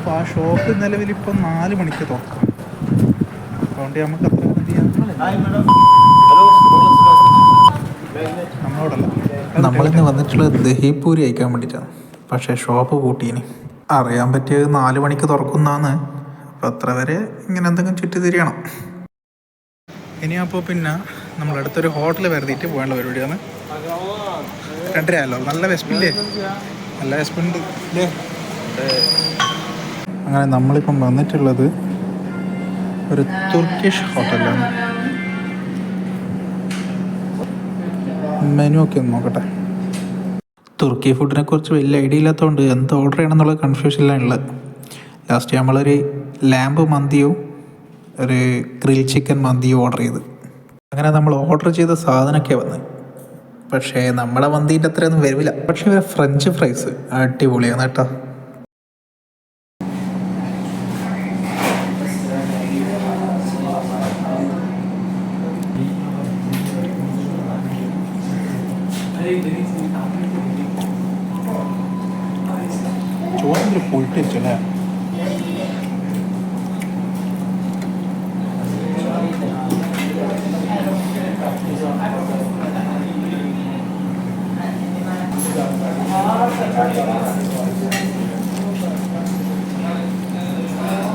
അപ്പോൾ ആ ഷോപ്പ് നിലവിലിപ്പം 4 മണിക്ക് തുറക്കും. അതുകൊണ്ട് നമുക്ക് അത്ര എന്ത് ചെയ്യാം, നമ്മളോടല്ല. നമ്മളിന്ന് വന്നിട്ടുള്ളത് ദഹിപൂരി കഴിക്കാൻ വേണ്ടിയിട്ടാണ്. പക്ഷേ ഷോപ്പ് പൂട്ടീന്. അറിയാൻ പറ്റിയത് 4 മണിക്ക് തുറക്കുന്നതാണ്. അപ്പം അത്ര വരെ ഇങ്ങനെ എന്തെങ്കിലും ചുറ്റി തിരിയണം. ഇനി അപ്പോൾ പിന്നെ നമ്മളടുത്തൊരു ഹോട്ടൽ വരുത്തിയിട്ട് പോകാനുള്ള പരിപാടിയാണ്. 2:30 ആയല്ലോ. നല്ല വിശപ്പില്ലേ? നല്ല വിശപ്പുണ്ട് ഇല്ലേ? അങ്ങനെ നമ്മളിപ്പം വന്നിട്ടുള്ളത് ഒരു തുർക്കിഷ് ഹോട്ടലാണ്. മെനു ഒക്കെ ഒന്ന് നോക്കട്ടെ. തുർക്കി ഫുഡിനെ കുറിച്ച് വലിയ ഐഡിയ ഇല്ലാത്തതുകൊണ്ട് എന്ത് ഓർഡർ ചെയ്യണം എന്നുള്ള കൺഫ്യൂഷനിലാണ് ഉള്ളത്. ലാസ്റ്റ് നമ്മളൊരു ലാമ്പ് മന്തിയോ ഒരു ഗ്രിൽ ചിക്കൻ മന്തിയോ ഓർഡർ ചെയ്ത്. അങ്ങനെ നമ്മൾ ഓർഡർ ചെയ്ത സാധനമൊക്കെ വന്ന്. പക്ഷേ നമ്മളെ മന്തീൻ്റെ അത്രയൊന്നും വരില്ല. പക്ഷേ ഒരു ഫ്രഞ്ച് ഫ്രൈസ് അടിപൊളിയാണ് കേട്ടോ. ചോറിൽ പൊളിട്ടിരിച്ചല്ലേ?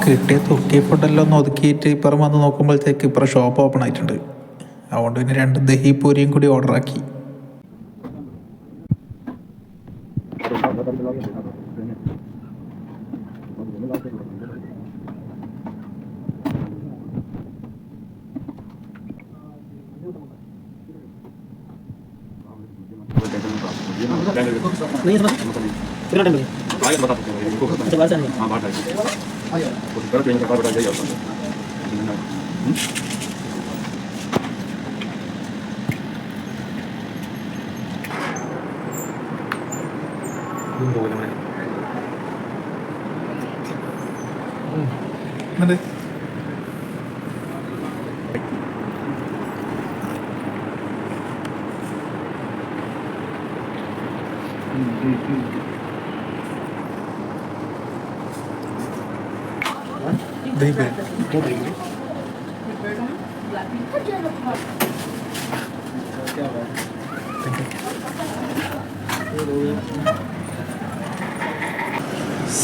കിട്ടിയ തുർക്കി ഫുഡെല്ലാം ഒന്ന് ഒതുക്കിയിട്ട് ഇപ്പുറം വന്ന് നോക്കുമ്പോഴത്തേക്ക് ഇപ്പുറം ഷോപ്പ് ഓപ്പൺ ആയിട്ടുണ്ട്. അതുകൊണ്ട് പിന്നെ 2 ദഹിപൂരിയും കൂടി ഓർഡറാക്കി.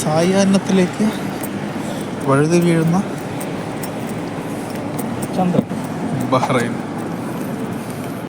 സായാഹ്നത്തിലേക്ക് വഴുതി വീഴുന്ന ചന്ദ്രൻ ബഹ്റൈൻ.